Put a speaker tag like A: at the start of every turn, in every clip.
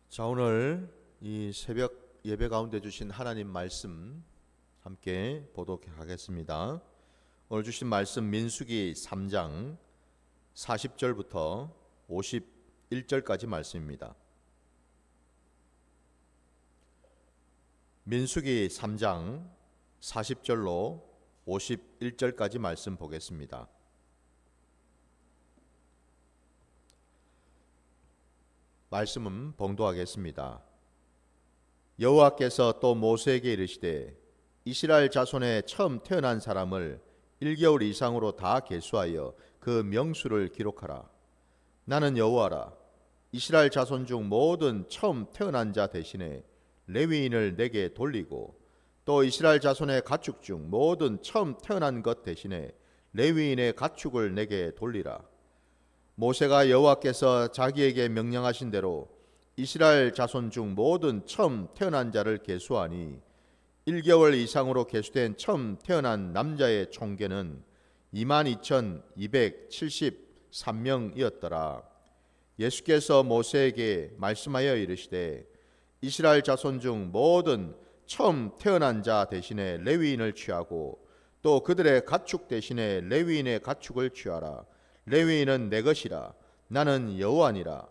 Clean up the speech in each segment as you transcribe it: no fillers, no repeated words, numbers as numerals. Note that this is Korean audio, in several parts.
A: 자, 오늘 이 새벽 예배 가운데 주신 하나님 말씀 함께 보도록 하겠습니다. 오늘 주신 말씀 민수기 3장 40절부터 51절까지 말씀입니다. 민수기 3장 40절로 51절까지 말씀 보겠습니다. 말씀은 봉독하겠습니다. 여호와께서 또 모세에게 이르시되 이스라엘 자손에 처음 태어난 사람을 1개월 이상으로 다 계수하여 그 명수를 기록하라. 나는 여호와라. 이스라엘 자손 중 모든 처음 태어난 자 대신에 레위인을 내게 돌리고 또 이스라엘 자손의 가축 중 모든 처음 태어난 것 대신에 레위인의 가축을 내게 돌리라. 모세가 여호와께서 자기에게 명령하신 대로 이스라엘 자손 중 모든 처음 태어난 자를 계수하니 1개월 이상으로 계수된 처음 태어난 남자의 총계는 22,273명이었더라. 예수께서 모세에게 말씀하여 이르시되 이스라엘 자손 중 모든 처음 태어난 자 대신에 레위인을 취하고 또 그들의 가축 대신에 레위인의 가축을 취하라. 레위인은 내 것이라. 나는 여호와니라.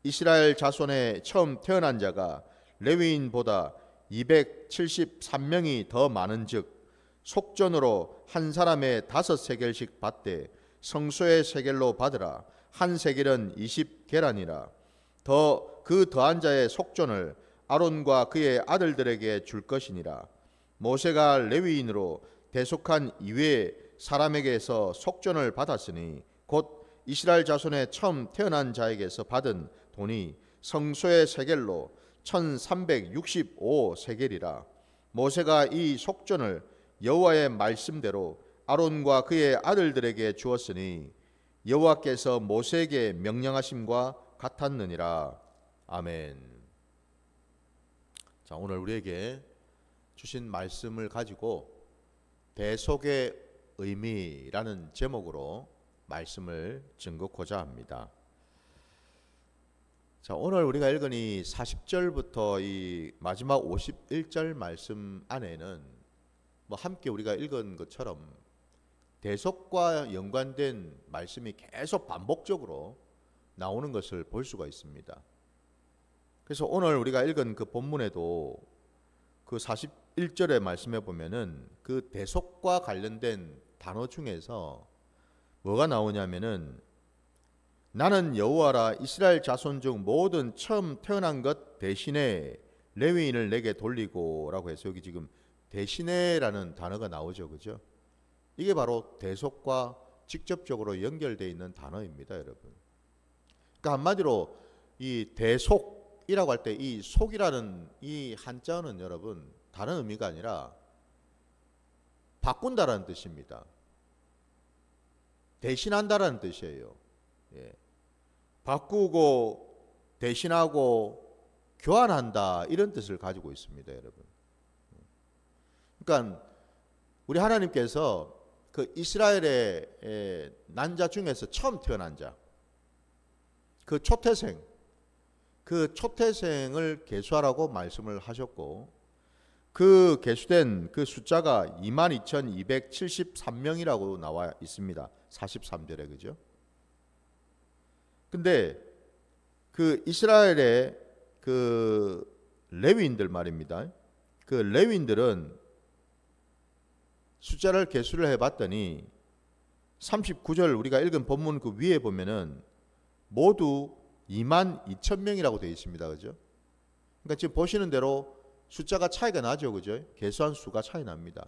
A: 이스라엘 자손의 처음 태어난 자가 레위인보다 273명이 더 많은즉 속전으로 한 사람의 5세겔씩 받되 성소의 세겔로 받으라. 한 세겔은 20계란이라. 그 더한 자의 속전을 아론과 그의 아들들에게 줄 것이니라. 모세가 레위인으로 대속한 이외의 사람에게서 속전을 받았으니 곧 이스라엘 자손의 처음 태어난 자에게서 받은 돈이 성소의 세겔로 1365세겔이라. 모세가 이 속전을 여호와의 말씀대로 아론과 그의 아들들에게 주었으니 여호와께서 모세에게 명령하심과 같았느니라. 아멘. 자, 오늘 우리에게 주신 말씀을 가지고 대속의 의미라는 제목으로 말씀을 증거하고자 합니다. 자, 오늘 우리가 읽은 이 40절부터 이 마지막 51절 말씀 안에는 함께 우리가 읽은 것처럼 대속과 연관된 말씀이 계속 반복적으로 나오는 것을 볼 수가 있습니다. 그래서 오늘 우리가 읽은 그 본문에도 그 41절의 말씀에 보면은 그 대속과 관련된 단어 중에서 뭐가 나오냐면은 나는 여호와라. 이스라엘 자손 중 모든 처음 태어난 것 대신에 레위인을 내게 돌리고 라고 해서 여기 지금 대신에라는 단어가 나오죠. 그죠? 이게 바로 대속과 직접적으로 연결되어 있는 단어입니다, 여러분. 그러니까 한마디로 이 대속이라고 할 때 이 속이라는 이 한자어는 여러분 다른 의미가 아니라 바꾼다라는 뜻입니다. 대신한다라는 뜻이에요. 예. 바꾸고 대신하고 교환한다 이런 뜻을 가지고 있습니다, 여러분. 그러니까 우리 하나님께서 그 이스라엘의 난자 중에서 처음 태어난 자, 그 초태생을 계수하라고 말씀을 하셨고 그 계수된 그 숫자가 22,273명이라고 나와 있습니다. 43절에 그죠? 근데 그 이스라엘의 그 레위인들 말입니다. 그 레위인들은 숫자를 계수를 해봤더니 39절 우리가 읽은 본문 그 위에 보면은 모두 22,000명이라고 되어 있습니다. 그죠? 그러니까 지금 보시는 대로 숫자가 차이가 나죠. 그죠? 계수한 수가 차이 납니다.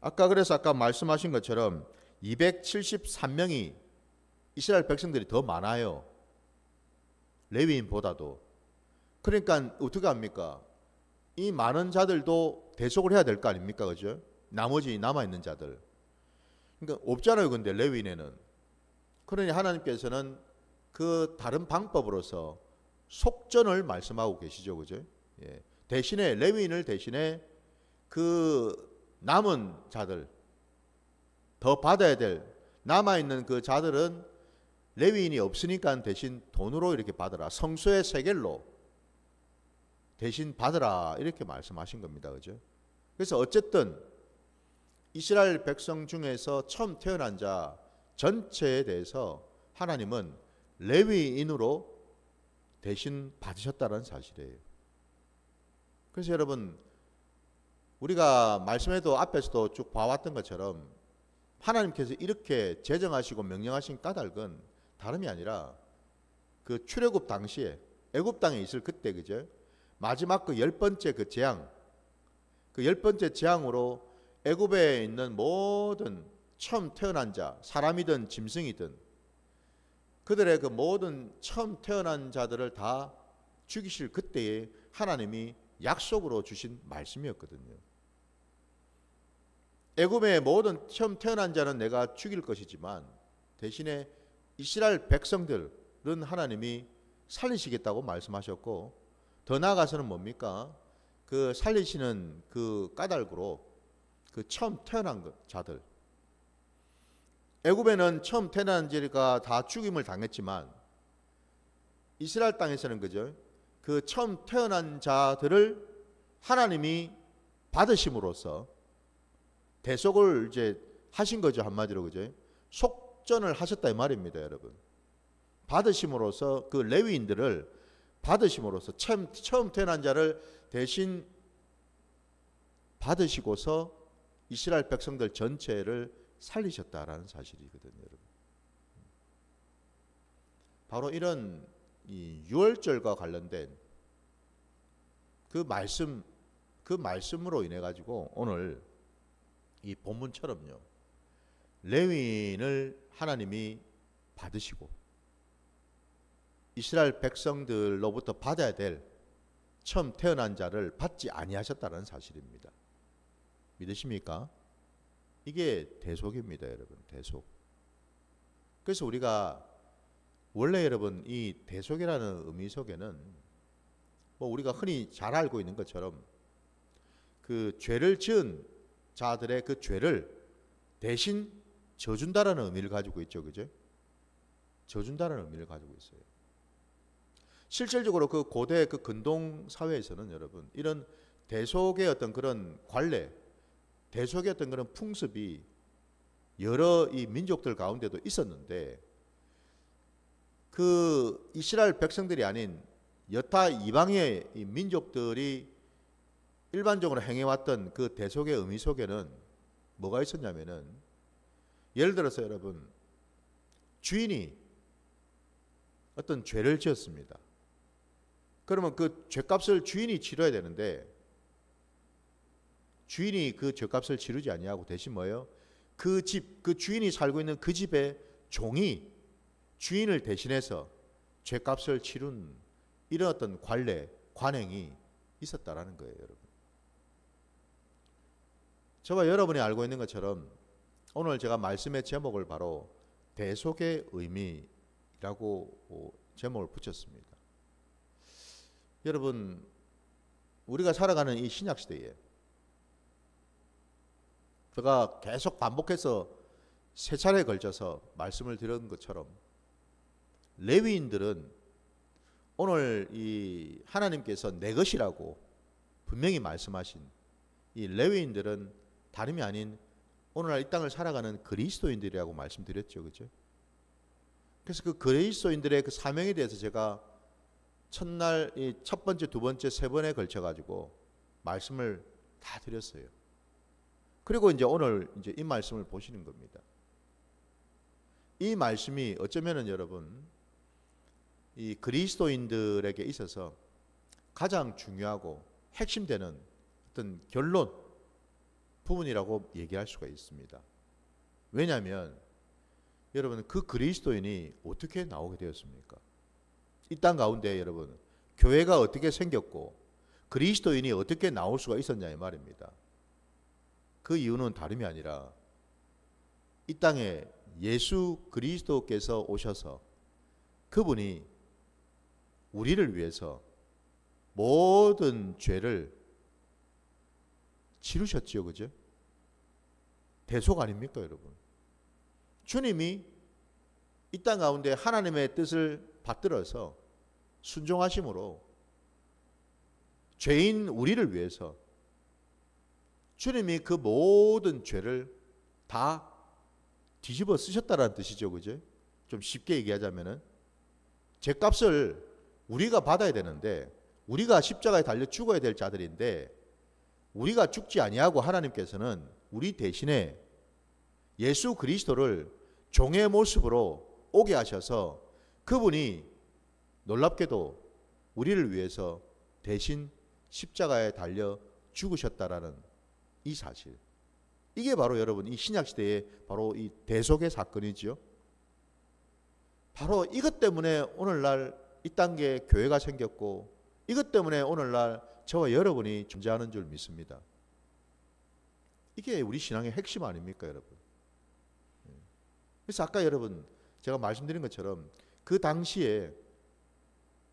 A: 아까 말씀하신 것처럼 273명이 이스라엘 백성들이 더 많아요. 레위인보다도. 그러니까 어떻게 합니까? 이 많은 자들도 대속을 해야 될 거 아닙니까? 그죠? 나머지 남아있는 자들. 그러니까 없잖아요. 근데 레위인에는. 그러니 하나님께서는 그 다른 방법으로서 속전을 말씀하고 계시죠. 그죠? 예. 대신에 레위인을 대신에 그 남은 자들 더 받아야 될 남아있는 그 자들은 레위인이 없으니까 대신 돈으로 이렇게 받으라. 성소의 세겔로 대신 받으라 이렇게 말씀하신 겁니다. 그죠? 그래서 어쨌든 이스라엘 백성 중에서 처음 태어난 자 전체에 대해서 하나님은 레위인으로 대신 받으셨다는 사실이에요. 그래서 여러분, 우리가 말씀에도 앞에서도 쭉 봐왔던 것처럼 하나님께서 이렇게 제정하시고 명령하신 까닭은 다름이 아니라 그 출애굽 당시에 애굽 땅에 있을 그때, 그죠? 마지막 그 10번째 그 재앙, 그 10번째 재앙으로 애굽에 있는 모든 처음 태어난 자, 사람이든 짐승이든 그들의 그 모든 처음 태어난 자들을 다 죽이실 그때에 하나님이 약속으로 주신 말씀이었거든요. 애굽의 모든 처음 태어난 자는 내가 죽일 것이지만 대신에 이스라엘 백성들은 하나님이 살리시겠다고 말씀하셨고, 더 나아가서는 뭡니까? 그 살리시는 그 까닭으로 그 처음 태어난 자들, 애굽에는 처음 태어난 자가 다 죽임을 당했지만 이스라엘 땅에서는, 그죠? 그 처음 태어난 자들을 하나님이 받으심으로써 대속을 이제 하신 거죠. 한마디로, 그죠? 속전을 하셨다 이 말입니다, 여러분. 받으심으로써 그 레위인들을 받으심으로써 처음 태어난 자를 대신 받으시고서 이스라엘 백성들 전체를 살리셨다라는 사실이거든요, 여러분. 바로 이런 이 유월절과 관련된 그 말씀으로 인해 가지고 오늘 이 본문처럼요, 레위인을 하나님이 받으시고 이스라엘 백성들로부터 받아야 될 처음 태어난 자를 받지 아니하셨다는 사실입니다. 믿으십니까? 이게 대속입니다, 여러분. 대속. 그래서 우리가 원래 여러분 이 대속이라는 의미 속에는 뭐 우리가 흔히 잘 알고 있는 것처럼 그 죄를 지은 자들의 그 죄를 대신 져준다라는 의미를 가지고 있죠, 그죠? 져준다라는 의미를 가지고 있어요. 실질적으로 그 고대 그 근동 사회에서는 여러분 이런 대속의 어떤 그런 관례, 대속의 어떤 그런 풍습이 여러 이 민족들 가운데도 있었는데, 그 이스라엘 백성들이 아닌 여타 이방의 이 민족들이 일반적으로 행해왔던 그 대속의 의미 속에는 뭐가 있었냐면은, 예를 들어서 여러분 주인이 어떤 죄를 지었습니다. 그러면 그 죄값을 주인이 치러야 되는데 주인이 그 죄값을 치르지 아니하고 대신 뭐예요? 그 집, 그 주인이 살고 있는 그 집의 종이 주인을 대신해서 죄값을 치른 이런 어떤 관례, 관행이 있었다라는 거예요, 여러분. 저와 여러분이 알고 있는 것처럼 오늘 제가 말씀의 제목을 바로 대속의 의미라고 제목을 붙였습니다. 여러분, 우리가 살아가는 이 신약 시대에 제가 계속 반복해서 세 차례에 걸쳐서 말씀을 드린 것처럼 레위인들은 오늘 이 하나님께서 내 것이라고 분명히 말씀하신 이 레위인들은 다름이 아닌 오늘날 이 땅을 살아가는 그리스도인들이라고 말씀드렸죠, 그죠? 그래서 그 그리스도인들의 그 사명에 대해서 제가 첫날 이 첫 번째, 두 번째, 세 번에 걸쳐 가지고 말씀을 다 드렸어요. 그리고 이제 오늘 이제 이 말씀을 보시는 겁니다. 이 말씀이 어쩌면은 여러분 이 그리스도인들에게 있어서 가장 중요하고 핵심되는 어떤 결론 부분이라고 얘기할 수가 있습니다. 왜냐하면 여러분 그 그리스도인이 어떻게 나오게 되었습니까? 이 땅 가운데 여러분 교회가 어떻게 생겼고 그리스도인이 어떻게 나올 수가 있었냐 이 말입니다. 그 이유는 다름이 아니라 이 땅에 예수 그리스도께서 오셔서 그분이 우리를 위해서 모든 죄를 치르셨지요, 그죠? 대속 아닙니까, 여러분? 주님이 이 땅 가운데 하나님의 뜻을 받들어서 순종하심으로 죄인 우리를 위해서 주님이 그 모든 죄를 다 뒤집어 쓰셨다는 뜻이죠. 그죠? 좀 쉽게 얘기하자면은 죄값을 우리가 받아야 되는데, 우리가 십자가에 달려 죽어야 될 자들인데, 우리가 죽지 아니하고 하나님께서는 우리 대신에 예수 그리스도를 종의 모습으로 오게 하셔서 그분이 놀랍게도 우리를 위해서 대신 십자가에 달려 죽으셨다라는 이 사실, 이게 바로 여러분 이 신약시대의 바로 이 대속의 사건이죠. 바로 이것 때문에 오늘날 이 단계 교회가 생겼고, 이것 때문에 오늘날 저와 여러분이 존재하는 줄 믿습니다. 이게 우리 신앙의 핵심 아닙니까, 여러분? 그래서 아까 여러분 제가 말씀드린 것처럼 그 당시에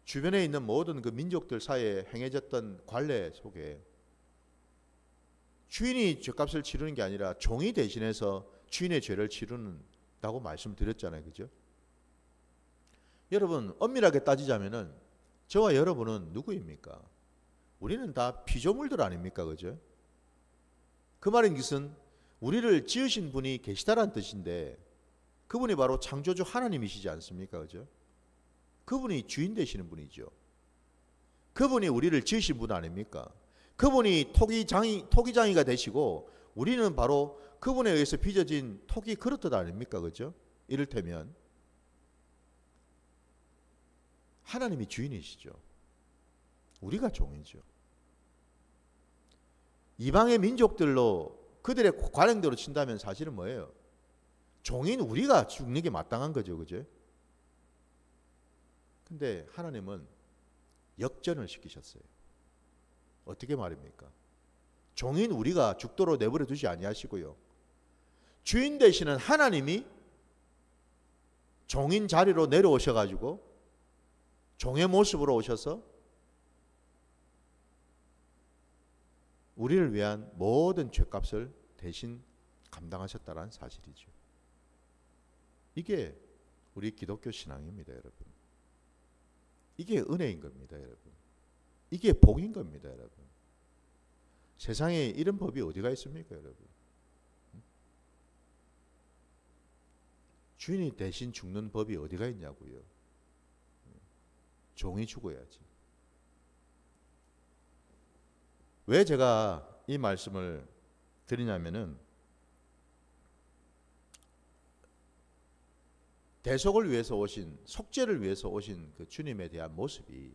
A: 주변에 있는 모든 그 민족들 사이에 행해졌던 관례 속에 주인이 죄값을 치르는 게 아니라 종이 대신해서 주인의 죄를 치르는다고 말씀드렸잖아요. 그죠? 여러분 엄밀하게 따지자면은 저와 여러분은 누구입니까? 우리는 다 피조물들 아닙니까? 그죠? 그 말인 것은 우리를 지으신 분이 계시다라는 뜻인데, 그분이 바로 창조주 하나님이시지 않습니까? 그죠? 그분이 주인 되시는 분이죠. 그분이 우리를 지으신 분 아닙니까? 그분이 토기장이가 되시고, 우리는 바로 그분에 의해서 빚어진 토기 그릇들 아닙니까? 그죠? 이를테면 하나님이 주인이시죠. 우리가 종이죠. 이방의 민족들로 그들의 관행대로 친다면 사실은 뭐예요? 종인 우리가 죽는 게 마땅한 거죠. 그죠? 근데 하나님은 역전을 시키셨어요. 어떻게 말입니까? 종인 우리가 죽도록 내버려 두지 아니하시고요, 주인 되시는 하나님이 종인 자리로 내려오셔가지고 종의 모습으로 오셔서 우리를 위한 모든 죄값을 대신 감당하셨다는 사실이죠. 이게 우리 기독교 신앙입니다, 여러분. 이게 은혜인 겁니다, 여러분. 이게 복인 겁니다, 여러분. 세상에 이런 법이 어디가 있습니까, 여러분? 주인이 대신 죽는 법이 어디가 있냐고요. 종이 죽어야지. 왜 제가 이 말씀을 드리냐면은, 대속을 위해서 오신, 속죄를 위해서 오신 그 주님에 대한 모습이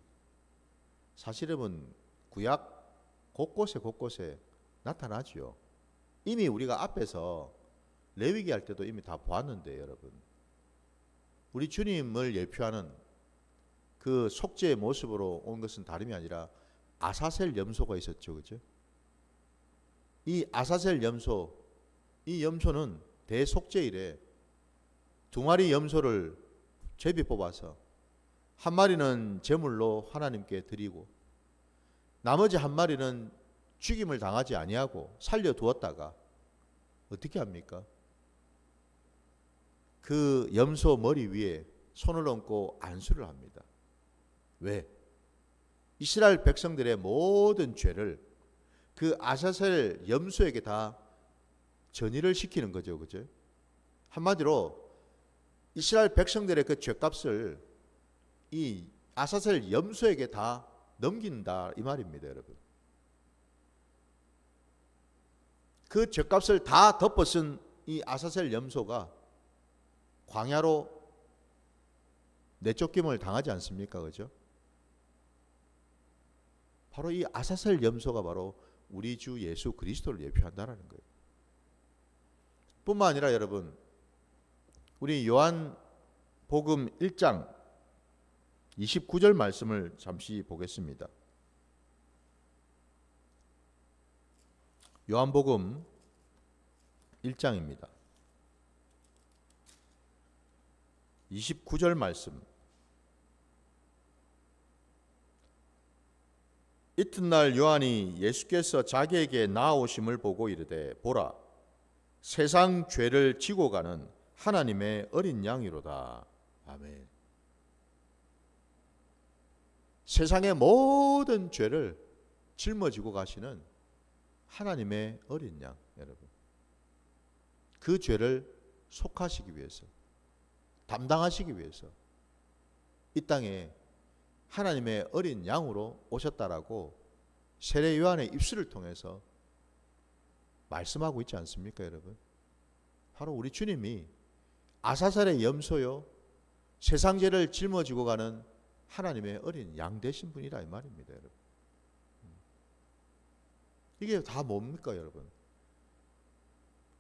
A: 사실은 구약 곳곳에 나타나죠. 이미 우리가 앞에서 레위기 할 때도 이미 다 보았는데, 여러분, 우리 주님을 예표하는 그 속죄의 모습으로 온 것은 다름이 아니라 아사셀 염소가 있었죠. 그죠? 이 아사셀 염소, 이 염소는 대속죄일에 2마리 염소를 제비 뽑아서 한 마리는 제물로 하나님께 드리고, 나머지 한 마리는 죽임을 당하지 아니하고 살려두었다가 어떻게 합니까? 그 염소 머리 위에 손을 얹고 안수를 합니다. 왜? 이스라엘 백성들의 모든 죄를 그 아사셀 염소에게 다 전이를 시키는 거죠. 그죠? 한마디로 이스라엘 백성들의 그 죄값을 이 아사셀 염소에게 다 넘긴다, 이 말입니다, 여러분. 그 죄값을 다 덮어쓴 이 아사셀 염소가 광야로 내쫓김을 당하지 않습니까? 그죠? 바로 이 아사셀 염소가 바로 우리 주 예수 그리스도를 예표한다는 거예요. 뿐만 아니라 여러분, 우리 요한복음 1장 29절 말씀을 잠시 보겠습니다. 요한복음 1장입니다. 29절 말씀. 이튿날 요한이 예수께서 자기에게 나아오심을 보고 이르되, 보라, 세상 죄를 지고 가는 하나님의 어린 양이로다. 아멘. 세상의 모든 죄를 짊어지고 가시는 하나님의 어린 양, 여러분. 그 죄를 속하시기 위해서, 담당하시기 위해서 이 땅에 하나님의 어린 양으로 오셨다라고 세례 요한의 입술을 통해서 말씀하고 있지 않습니까, 여러분? 바로 우리 주님이 아사살의 염소요 세상 죄를 짊어지고 가는 하나님의 어린 양 되신 분이라 이 말입니다, 여러분. 이게 다 뭡니까, 여러분?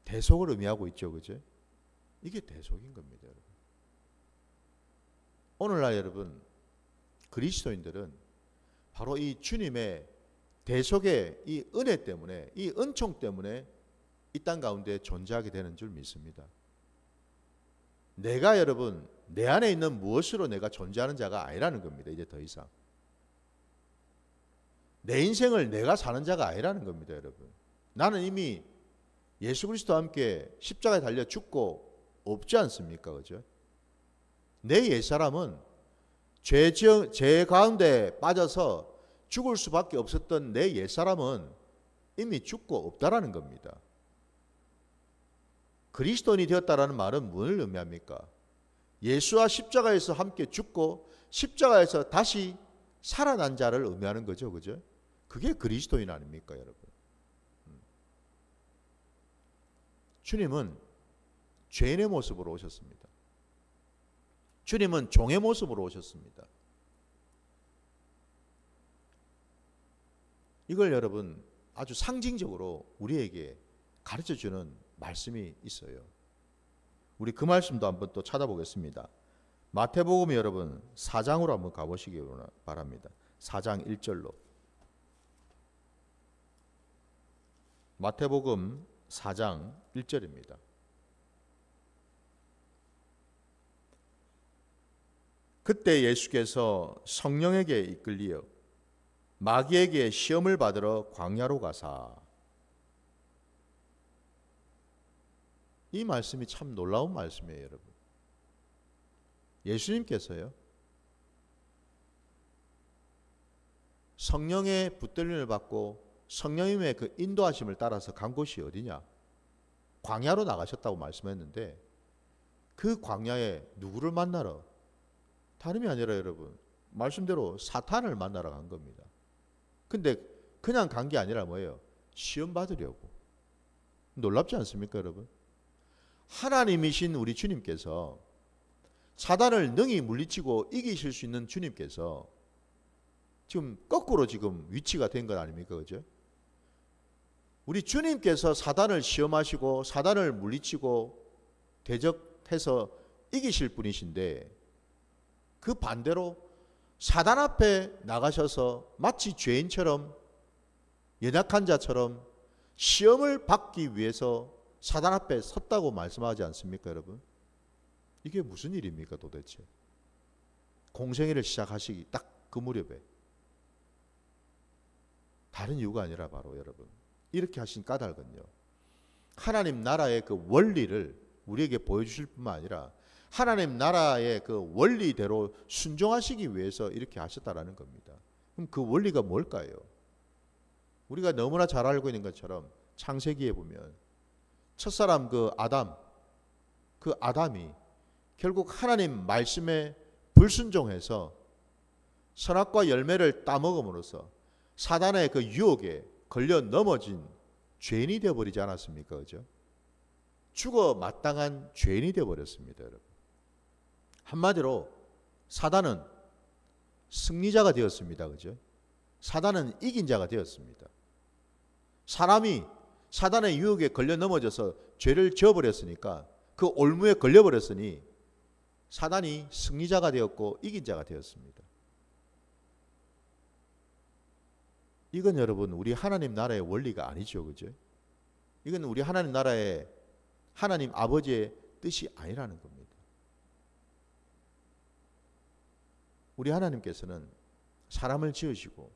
A: 대속을 의미하고 있죠, 그죠? 이게 대속인 겁니다, 여러분. 오늘날 여러분, 그리스도인들은 바로 이 주님의 대속의 이 은혜 때문에, 이 은총 때문에 이 땅 가운데 존재하게 되는 줄 믿습니다. 내가 여러분, 내 안에 있는 무엇으로 내가 존재하는 자가 아니라는 겁니다. 이제 더 이상. 내 인생을 내가 사는 자가 아니라는 겁니다, 여러분. 나는 이미 예수 그리스도와 함께 십자가에 달려 죽고 없지 않습니까? 그죠? 내 옛사람은 죄 가운데 빠져서 죽을 수밖에 없었던 내 옛사람은 이미 죽고 없다라는 겁니다. 그리스도인이 되었다라는 말은 무엇을 의미합니까? 예수와 십자가에서 함께 죽고 십자가에서 다시 살아난 자를 의미하는 거죠. 그죠? 그게 그리스도인 아닙니까, 여러분? 주님은 죄인의 모습으로 오셨습니다. 주님은 종의 모습으로 오셨습니다. 이걸 여러분 아주 상징적으로 우리에게 가르쳐주는 말씀이 있어요. 우리 그 말씀도 한번 또 찾아보겠습니다. 마태복음 여러분 4장으로 한번 가보시기 바랍니다. 4장 1절로. 마태복음 4장 1절입니다. 그때 예수께서 성령에게 이끌리어 마귀에게 시험을 받으러 광야로 가사. 이 말씀이 참 놀라운 말씀이에요, 여러분. 예수님께서요, 성령의 붙들림을 받고 성령님의 그 인도하심을 따라서 간 곳이 어디냐? 광야로 나가셨다고 말씀했는데 그 광야에 누구를 만나러? 다름이 아니라 여러분, 말씀대로 사탄을 만나러 간 겁니다. 근데 그냥 간 게 아니라 뭐예요? 시험 받으려고. 놀랍지 않습니까, 여러분? 하나님이신 우리 주님께서, 사단을 능히 물리치고 이기실 수 있는 주님께서 지금 거꾸로 지금 위치가 된 것 아닙니까? 그죠? 우리 주님께서 사단을 시험하시고 사단을 물리치고 대적해서 이기실 분이신데, 그 반대로 사단 앞에 나가셔서 마치 죄인처럼, 연약한 자처럼 시험을 받기 위해서 사단 앞에 섰다고 말씀하지 않습니까, 여러분? 이게 무슨 일입니까, 도대체? 공생애를 시작하시기 딱 그 무렵에. 다른 이유가 아니라 바로 여러분, 이렇게 하신 까닭은요, 하나님 나라의 그 원리를 우리에게 보여주실 뿐만 아니라 하나님 나라의 그 원리대로 순종하시기 위해서 이렇게 하셨다라는 겁니다. 그럼 그 원리가 뭘까요? 우리가 너무나 잘 알고 있는 것처럼 창세기에 보면 첫사람 그 아담이 결국 하나님 말씀에 불순종해서 선악과 열매를 따먹음으로써 사단의 그 유혹에 걸려 넘어진 죄인이 되어버리지 않았습니까? 그죠? 죽어 마땅한 죄인이 되어버렸습니다, 여러분. 한마디로 사단은 승리자가 되었습니다. 그죠? 사단은 이긴 자가 되었습니다. 사람이 사단의 유혹에 걸려 넘어져서 죄를 지어버렸으니까, 그 올무에 걸려버렸으니 사단이 승리자가 되었고 이긴 자가 되었습니다. 이건 여러분 우리 하나님 나라의 원리가 아니죠. 그죠? 이건 우리 하나님 나라의 하나님 아버지의 뜻이 아니라는 겁니다. 우리 하나님께서는 사람을 지으시고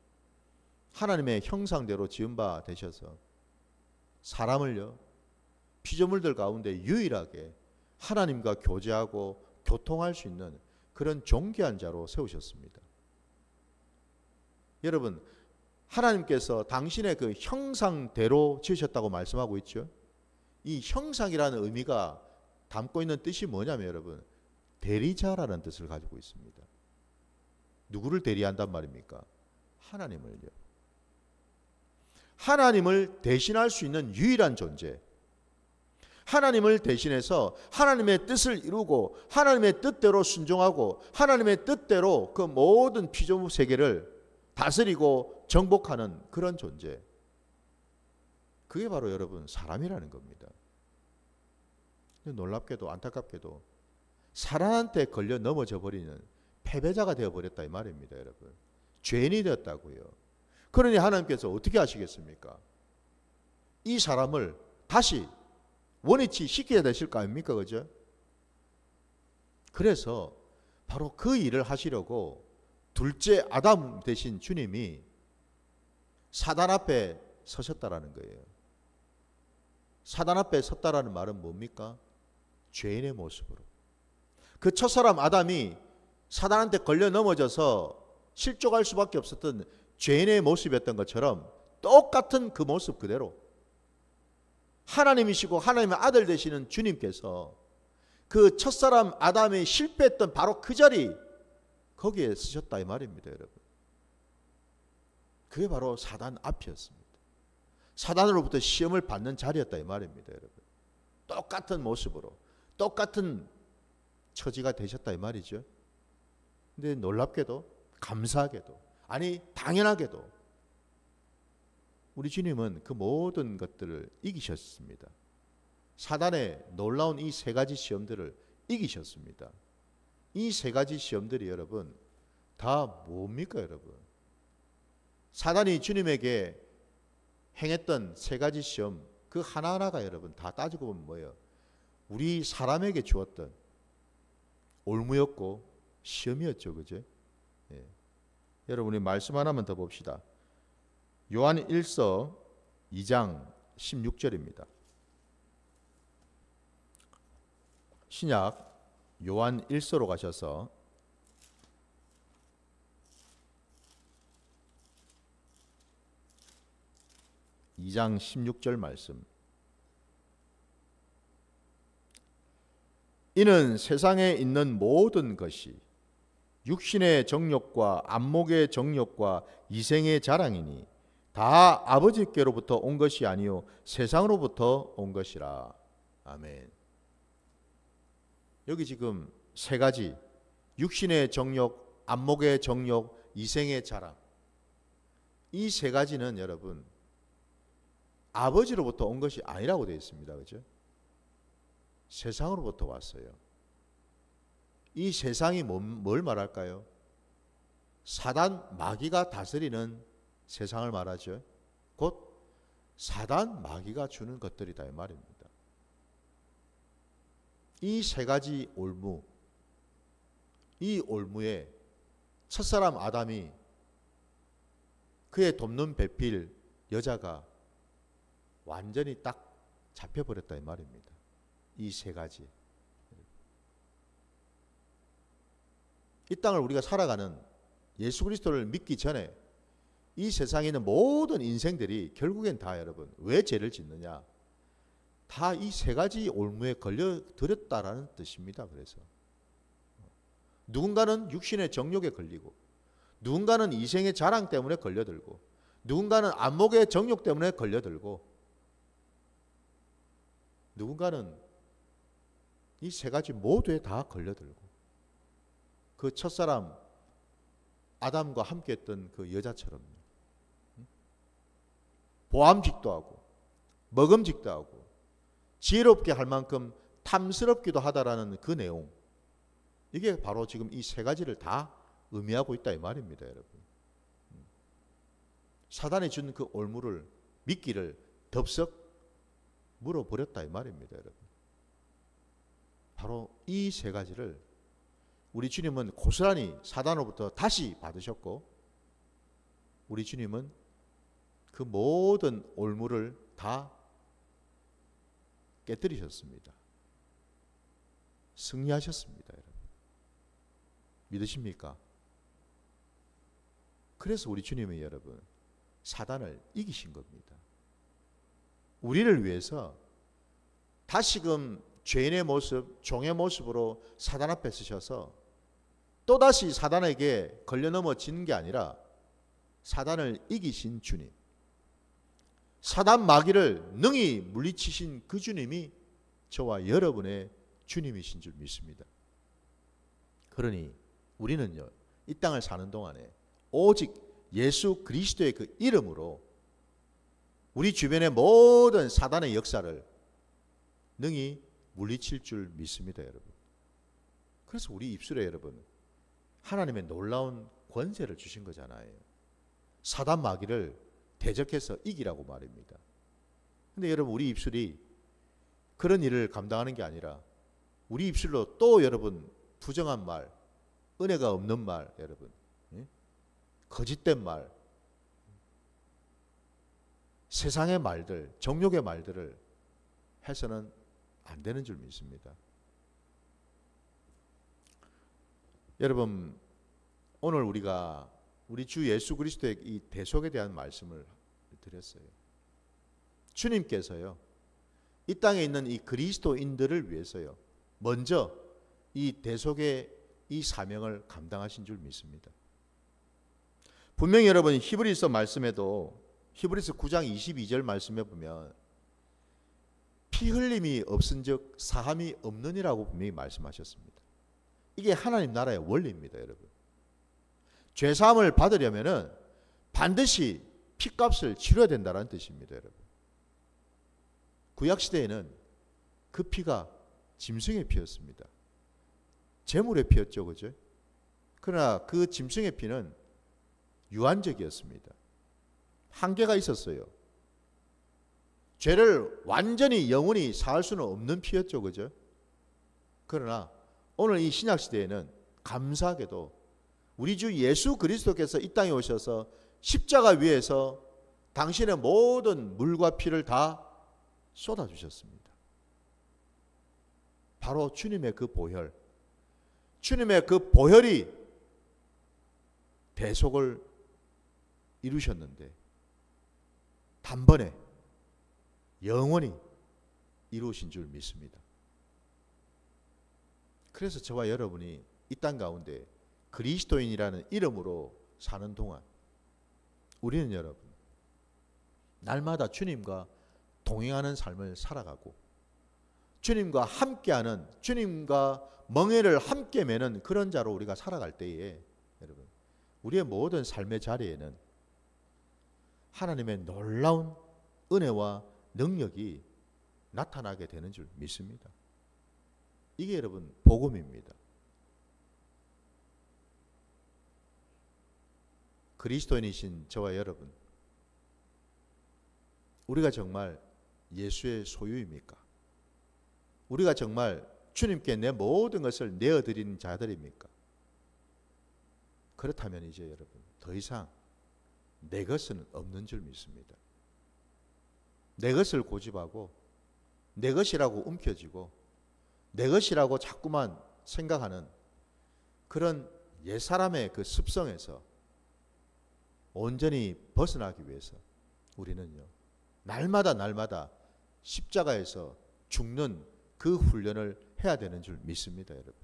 A: 하나님의 형상대로 지은 바 되셔서 사람을요, 피조물들 가운데 유일하게 하나님과 교제하고 교통할 수 있는 그런 존귀한 자로 세우셨습니다. 여러분, 하나님께서 당신의 그 형상대로 지으셨다고 말씀하고 있죠. 이 형상이라는 의미가 담고 있는 뜻이 뭐냐면 여러분, 대리자라는 뜻을 가지고 있습니다. 누구를 대리한단 말입니까? 하나님을요. 하나님을 대신할 수 있는 유일한 존재, 하나님을 대신해서 하나님의 뜻을 이루고 하나님의 뜻대로 순종하고 하나님의 뜻대로 그 모든 피조물 세계를 다스리고 정복하는 그런 존재, 그게 바로 여러분 사람이라는 겁니다. 놀랍게도 안타깝게도 사단한테 걸려 넘어져 버리는 패배자가 되어버렸다 이 말입니다. 여러분, 죄인이 되었다고요. 그러니 하나님께서 어떻게 하시겠습니까? 이 사람을 다시 원위치 시켜야 되실 거 아닙니까? 그죠? 그래서 바로 그 일을 하시려고 둘째 아담 대신 주님이 사단 앞에 서셨다라는 거예요. 사단 앞에 섰다라는 말은 뭡니까? 죄인의 모습으로. 그 첫사람 아담이 사단한테 걸려 넘어져서 실족할 수밖에 없었던 죄인의 모습이었던 것처럼 똑같은 그 모습 그대로 하나님이시고 하나님의 아들 되시는 주님께서 그 첫사람 아담이 실패했던 바로 그 자리, 거기에 쓰셨다 이 말입니다. 여러분, 그게 바로 사단 앞이었습니다. 사단으로부터 시험을 받는 자리였다 이 말입니다. 여러분, 똑같은 모습으로 똑같은 처지가 되셨다 이 말이죠. 근데 놀랍게도, 감사하게도, 아니 당연하게도 우리 주님은 그 모든 것들을 이기셨습니다. 사단의 놀라운 이 세 가지 시험들을 이기셨습니다. 이 세 가지 시험들이 여러분 다 뭡니까? 여러분, 사단이 주님에게 행했던 세 가지 시험, 그 하나하나가 여러분 다 따지고 보면 뭐예요? 우리 사람에게 주었던 올무였고 시험이었죠. 그죠? 예. 여러분, 우리 말씀 하나만 더 봅시다. 요한 1서 2장 16절입니다. 신약 요한 1서로 가셔서 (2장 16절) 말씀. 이는 세상에 있는 모든 것이 육신의 정욕과 안목의 정욕과 이생의 자랑이니 다 아버지께로부터 온 것이 아니요 세상으로부터 온 것이라. 아멘. 여기 지금 세 가지, 육신의 정욕, 안목의 정욕, 이생의 자랑, 이 세 가지는 여러분 아버지로부터 온 것이 아니라고 되어 있습니다. 그죠? 세상으로부터 왔어요. 이 세상이 뭘 말할까요? 사단 마귀가 다스리는 세상을 말하죠. 곧 사단 마귀가 주는 것들이다 이 말입니다. 이 세 가지 올무, 이 올무에 첫사람 아담이 그의 돕는 배필 여자가 완전히 딱 잡혀버렸다 이 말입니다. 이 세 가지. 이 땅을 우리가 살아가는 예수 그리스도를 믿기 전에 이 세상에 있는 모든 인생들이 결국엔 다 여러분 왜 죄를 짓느냐? 다 이 세 가지 올무에 걸려들었다라는 뜻입니다. 그래서 누군가는 육신의 정욕에 걸리고, 누군가는 이생의 자랑 때문에 걸려들고, 누군가는 안목의 정욕 때문에 걸려들고, 누군가는 이 세 가지 모두에 다 걸려들고, 그 첫사람 아담과 함께했던 그 여자처럼 보암직도 하고 먹음직도 하고 지혜롭게 할 만큼 탐스럽기도 하다라는 그 내용, 이게 바로 지금 이 세 가지를 다 의미하고 있다 이 말입니다. 여러분, 사단이 준 그 올무를 미끼를 덥석 물어버렸다 이 말입니다. 여러분, 바로 이 세 가지를 우리 주님은 고스란히 사단으로부터 다시 받으셨고, 우리 주님은 그 모든 올무를 다 깨뜨리셨습니다. 승리하셨습니다. 여러분, 믿으십니까? 그래서 우리 주님이 여러분 사단을 이기신 겁니다. 우리를 위해서 다시금 죄인의 모습, 종의 모습으로 사단 앞에 서셔서 또다시 사단에게 걸려 넘어지는 게 아니라 사단을 이기신 주님, 사단 마귀를 능히 물리치신 그 주님이 저와 여러분의 주님이신 줄 믿습니다. 그러니 우리는요, 이 땅을 사는 동안에 오직 예수 그리스도의 그 이름으로 우리 주변의 모든 사단의 역사를 능히 물리칠 줄 믿습니다, 여러분. 그래서 우리 입술에 여러분 하나님의 놀라운 권세를 주신 거잖아요. 사단 마귀를 대적해서 이기라고 말입니다. 근데 여러분, 우리 입술이 그런 일을 감당하는 게 아니라 우리 입술로 또 여러분 부정한 말, 은혜가 없는 말, 여러분 거짓된 말, 세상의 말들, 정욕의 말들을 해서는 안 되는 줄 믿습니다. 여러분, 오늘 우리가 우리 주 예수 그리스도의 이 대속에 대한 말씀을 드렸어요. 주님께서요, 이 땅에 있는 이 그리스도인들을 위해서요, 먼저 이 대속의 이 사명을 감당하신 줄 믿습니다. 분명히 여러분 히브리서 말씀에도 히브리서 9장 22절 말씀에 보면 피 흘림이 없은즉 사함이 없느니라고 분명히 말씀하셨습니다. 이게 하나님 나라의 원리입니다, 여러분. 죄 사함을 받으려면은 반드시 피값을 치러야 된다는 뜻입니다, 여러분. 구약 시대에는 그 피가 짐승의 피였습니다. 제물의 피였죠, 그죠? 그러나 그 짐승의 피는 유한적이었습니다. 한계가 있었어요. 죄를 완전히 영원히 사할 수는 없는 피였죠, 그죠? 그러나 오늘 이 신약 시대에는 감사하게도 우리 주 예수 그리스도께서 이 땅에 오셔서 십자가 위에서 당신의 모든 물과 피를 다 쏟아주셨습니다. 바로 주님의 그 보혈, 주님의 그 보혈이 대속을 이루셨는데 단번에 영원히 이루신 줄 믿습니다. 그래서 저와 여러분이 이 땅 가운데 그리스도인이라는 이름으로 사는 동안 우리는 여러분 날마다 주님과 동행하는 삶을 살아가고 주님과 함께하는, 주님과 멍에를 함께 매는 그런 자로 우리가 살아갈 때에 여러분 우리의 모든 삶의 자리에는 하나님의 놀라운 은혜와 능력이 나타나게 되는 줄 믿습니다. 이게 여러분 복음입니다. 그리스도인이신 저와 여러분, 우리가 정말 예수의 소유입니까? 우리가 정말 주님께 내 모든 것을 내어드리는 자들입니까? 그렇다면 이제 여러분 더 이상 내 것은 없는 줄 믿습니다. 내 것을 고집하고 내 것이라고 움켜쥐고 내 것이라고 자꾸만 생각하는 그런 옛사람의 그 습성에서 온전히 벗어나기 위해서 우리는요 날마다 십자가에서 죽는 그 훈련을 해야 되는 줄 믿습니다, 여러분.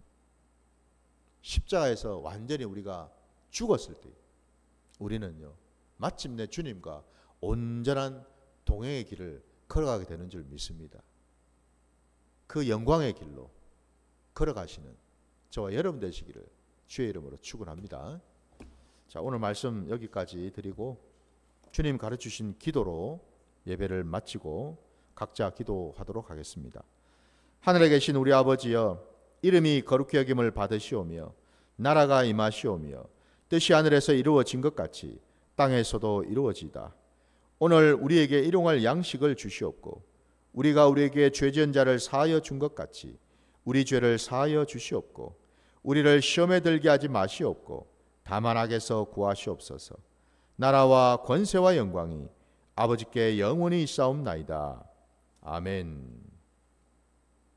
A: 십자가에서 완전히 우리가 죽었을 때 우리는요 마침내 주님과 온전한 동행의 길을 걸어가게 되는 줄 믿습니다. 그 영광의 길로 걸어가시는 저와 여러분 되시기를 주의 이름으로 축원합니다. 자, 오늘 말씀 여기까지 드리고 주님 가르치신 기도로 예배를 마치고 각자 기도하도록 하겠습니다. 하늘에 계신 우리 아버지여, 이름이 거룩히 여김을 받으시오며 나라가 임하시오며 뜻이 하늘에서 이루어진 것 같이 땅에서도 이루어지다. 오늘 우리에게 일용할 양식을 주시옵고 우리가 우리에게 죄 지은 자를 사하여 준 것 같이 우리 죄를 사하여 주시옵고 우리를 시험에 들게 하지 마시옵고 다만 악에서 구하시옵소서. 나라와 권세와 영광이 아버지께 영원히 있사옵나이다. 아멘.